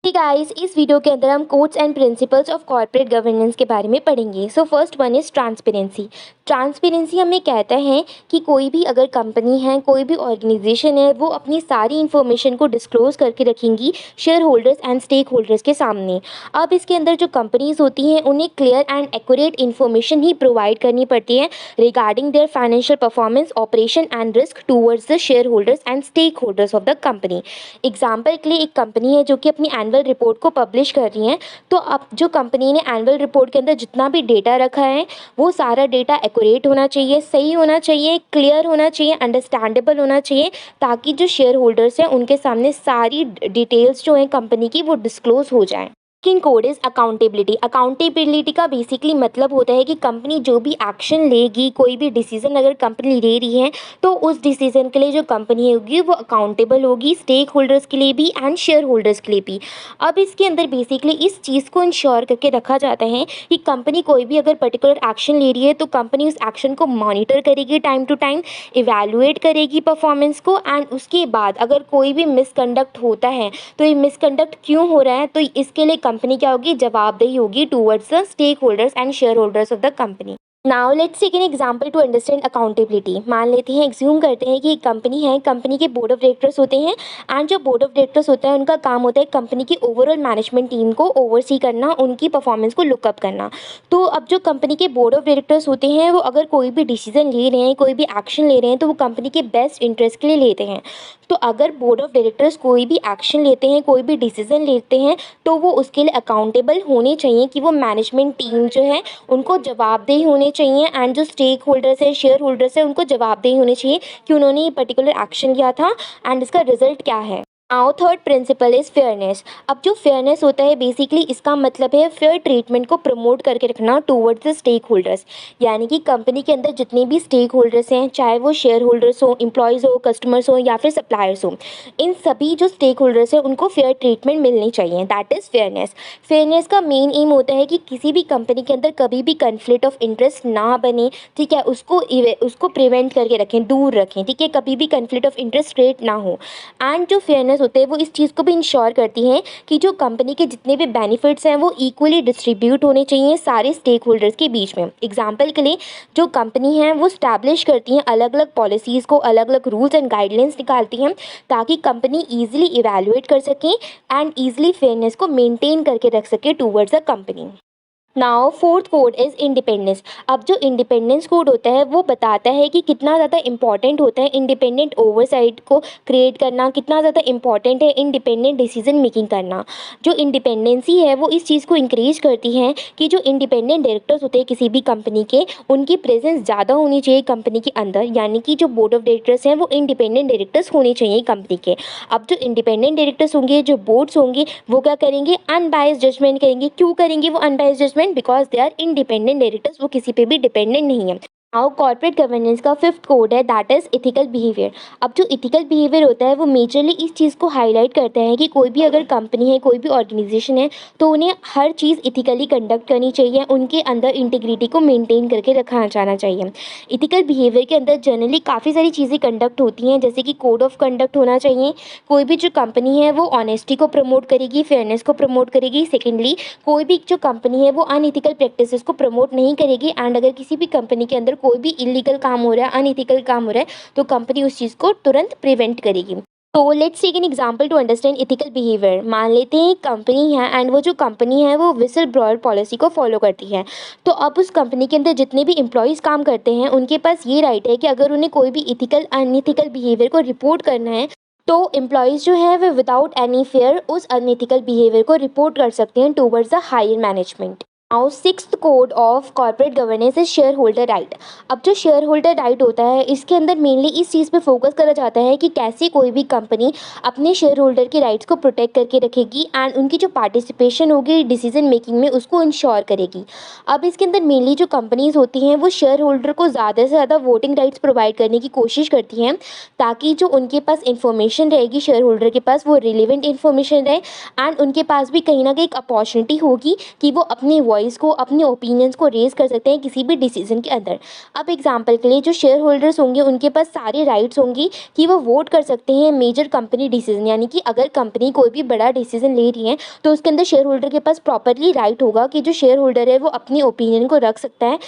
Hey guys, इस video के अंदर हम codes and principles of corporate governance के बारे में पढ़ेंगे। So first one is transparency. Transparency हमें कहता है कि कोई भी अगर कंपनी है, कोई भी ऑर्गेनाइजेशन है, वो अपनी सारी इन्फॉर्मेशन को डिस्क्लोज करके रखेंगी shareholders and stakeholders के सामने। अब इसके अंदर जो कंपनीज होती हैं उन्हें क्लियर एंड एक्यूरेट इन्फॉर्मेशन ही प्रोवाइड करनी पड़ती है regarding their financial performance, operation and risk towards the shareholders and stakeholders of the company. Example के लिए एक कंपनी है जो कि अपनी एनुअल रिपोर्ट को पब्लिश कर रही हैं, तो अब जो कंपनी ने एनुअल रिपोर्ट के अंदर जितना भी डेटा रखा है वो सारा डेटा एक्यूरेट होना चाहिए, सही होना चाहिए, क्लियर होना चाहिए, अंडरस्टैंडेबल होना चाहिए, ताकि जो शेयर होल्डर्स हैं उनके सामने सारी डिटेल्स जो हैं कंपनी की वो डिस्क्लोज हो जाएं। Second code is accountability. Accountability का बेसिकली मतलब होता है कि कंपनी जो भी एक्शन लेगी, कोई भी डिसीजन अगर कंपनी ले रही है तो उस डिसीजन के लिए जो कंपनी होगी वो अकाउंटेबल होगी, स्टेक होल्डर्स के लिए भी एंड शेयर होल्डर्स के लिए भी। अब इसके अंदर बेसिकली इस चीज़ को इंश्योर करके रखा जाता है कि कंपनी कोई भी अगर पर्टिकुलर एक्शन ले रही है तो कंपनी उस एक्शन को मॉनिटर करेगी, टाइम टू टाइम इवैल्यूएट करेगी परफॉर्मेंस को, एंड उसके बाद अगर कोई भी मिसकंडक्ट होता है तो ये मिसकंडक्ट क्यों हो रहा है, तो इसके लिए कंपनी क्या होगी, जवाबदेही होगी towards the stakeholders and shareholders of the company. Now let's take an example to understand accountability. मान लेते हैं, एग्ज्यूम करते हैं कि एक कंपनी है, कंपनी के बोर्ड ऑफ डायरेक्टर्स होते हैं, एंड जो बोर्ड ऑफ डायरेक्टर्स होता है उनका काम होता है कंपनी की ओवरऑल मैनेजमेंट टीम को ओवरसी करना, उनकी परफॉर्मेंस को लुकअप करना। तो अब जो कंपनी के बोर्ड ऑफ डायरेक्टर्स होते हैं वो अगर कोई भी डिसीजन ले रहे हैं, कोई भी एक्शन ले रहे हैं, तो वो कंपनी के बेस्ट इंटरेस्ट के लिए लेते हैं। तो अगर बोर्ड ऑफ डायरेक्टर्स कोई भी एक्शन लेते हैं, कोई भी डिसीजन लेते हैं, तो वो उसके लिए अकाउंटेबल होने चाहिए कि वो मैनेजमेंट टीम जो है उनको जवाबदेही होने चाहिए, एंड जो स्टेक होल्डर्स है, शेयर होल्डर्स है, उनको जवाबदेही होनी चाहिए कि उन्होंने ये पर्टिकुलर एक्शन लिया था एंड इसका रिजल्ट क्या है। Now third principal is fairness. अब जो फेयरनेस होता है बेसिकली इसका मतलब है फेयर ट्रीटमेंट को प्रमोट करके रखना टूवर्ड्स द स्टेक होल्डर्स। यानी कि कंपनी के अंदर जितने भी स्टेक होल्डर्स हैं, चाहे वो शेयर होल्डर्स हो, एम्प्लॉयज़ हो, कस्टमर्स हो या फिर सप्लायर्स हो, इन सभी जो स्टेक होल्डर्स हैं उनको फेयर ट्रीटमेंट मिलनी चाहिए, दैट इज़ फेयरनेस। फेयरनेस का मेन एम होता है कि किसी भी कंपनी के अंदर कभी भी कन्फ्लिक्ट ऑफ इंटरेस्ट ना बने, ठीक है, उसको प्रिवेंट करके रखें, दूर रखें, ठीक है, कभी भी कन्फ्लिक्ट ऑफ इंटरेस्ट क्रिएट ना हो। एंड जो फेयरनेस होते हैं वो इस चीज़ को भी इंश्योर करती हैं कि जो कंपनी के जितने भी बेनिफिट्स हैं वो इक्वली डिस्ट्रीब्यूट होने चाहिए सारे स्टेक होल्डर्स के बीच में। एग्जाम्पल के लिए जो कंपनी है वो स्टैब्लिश करती हैं अलग अलग पॉलिसीज़ को, अलग अलग रूल्स एंड गाइडलाइंस निकालती हैं ताकि कंपनी ईजिली इवैल्यूएट कर सकें एंड ईजिली फेयरनेस को मेनटेन करके रख सके towards the company. Now fourth code is independence. अब जो इंडिपेंडेंस कोड होता है वो बताता है कि कितना ज़्यादा इंपॉर्टेंट होता है इंडिपेंडेंट ओवरसाइट को क्रिएट करना, कितना ज़्यादा इंपॉर्टेंट है इंडिपेंडेंट डिसीजन मेकिंग करना। जो इंडिपेंडेंसी है वो इस चीज़ को इंक्रीज करती है कि जो इंडिपेंडेंट डायरेक्टर्स होते हैं किसी भी कंपनी के, उनकी प्रेजेंस ज़्यादा होनी चाहिए कंपनी के अंदर, यानी कि जो बोर्ड ऑफ डायरेक्टर्स हैं वो इंडिपेंडेंट डायरेक्टर्स होने चाहिए कंपनी के। अब जो इंडिपेंडेंट डायरेक्टर्स होंगे, जो बोर्ड्स होंगे, वो क्या करेंगे, अनबायस्ड जजमेंट करेंगे। क्यों करेंगे वो unbiased judgement? Because they are independent directors, वो किसी पे भी डिपेंडेंट नहीं है। नाउ कॉर्पोरेट गवर्नेंस का फिफ्थ कोड है दैट इज़ इथिकल बिहेवियर। अब जो इथिकल बिहेवियर होता है वो मेजरली इस चीज़ को हाईलाइट करता है कि कोई भी अगर कंपनी है, कोई भी ऑर्गेनाइजेशन है, तो उन्हें हर चीज़ इथिकली कंडक्ट करनी चाहिए, उनके अंदर इंटीग्रिटी को मेंटेन करके रखा जाना चाहिए। इथिकल बिहेवियर के अंदर जनरली काफ़ी सारी चीज़ें कंडक्ट होती हैं, जैसे कि कोड ऑफ कंडक्ट होना चाहिए। कोई भी जो कंपनी है वो ऑनेस्टी को प्रमोट करेगी, फेयरनेस को प्रमोट करेगी। सेकेंडली, कोई भी जो कंपनी है वो अनइथिकल प्रैक्टिसेस को प्रमोट नहीं करेगी, एंड अगर किसी भी कंपनी के अंदर कोई भी इलीगल काम हो रहा है, अनइथिकल काम हो रहा है, तो कंपनी उस चीज़ को तुरंत प्रिवेंट करेगी। तो let's take an example to understand ethical behaviour. मान लेते हैं एक कंपनी है, एंड वो जो कंपनी है वो विसल ब्लोअर पॉलिसी को फॉलो करती है। तो अब उस कंपनी के अंदर जितने भी एम्प्लॉयज़ काम करते हैं उनके पास ये राइट है कि अगर उन्हें कोई भी इथिकल अनइथिकल बिहेवियर को रिपोर्ट करना है तो एम्प्लॉयज़ जो है वे विदाउट एनी फेयर उस अनइथिकल बिहेवियर को रिपोर्ट कर सकते हैं towards the higher management. Now sixth code of corporate governance is shareholder right. अब जो शेयर होल्डर राइट होता है इसके अंदर मेनली इस चीज़ पे फोकस करा जाता है कि कैसे कोई भी कंपनी अपने शेयर होल्डर के राइट्स को प्रोटेक्ट करके रखेगी एंड उनकी जो पार्टिसिपेशन होगी डिसीजन मेकिंग में उसको इंश्योर करेगी। अब इसके अंदर मेनली जो कंपनीज होती हैं वो शेयर होल्डर को ज़्यादा से ज़्यादा वोटिंग राइट्स प्रोवाइड करने की कोशिश करती हैं, ताकि जो उनके पास इंफॉर्मेशन रहेगी शेयर होल्डर के पास वो रिलेवेंट इन्फॉर्मेशन रहे, एंड उनके पास भी कहीं ना कहीं एक अपॉर्चुनिटी होगी कि वो अपनी वॉइस को, अपने ओपिनियंस को रेज़ कर सकते हैं किसी भी डिसीज़न के अंदर। अब एग्ज़ाम्पल के लिए जो शेयर होल्डर्स होंगे उनके पास सारे राइट्स होंगे कि वो वोट कर सकते हैं मेजर कंपनी डिसीज़न, यानी कि अगर कंपनी कोई भी बड़ा डिसीज़न ले रही है तो उसके अंदर शेयर होल्डर के पास प्रॉपर्ली राइट होगा कि जो शेयर होल्डर है वो अपनी ओपिनियन को रख सकता है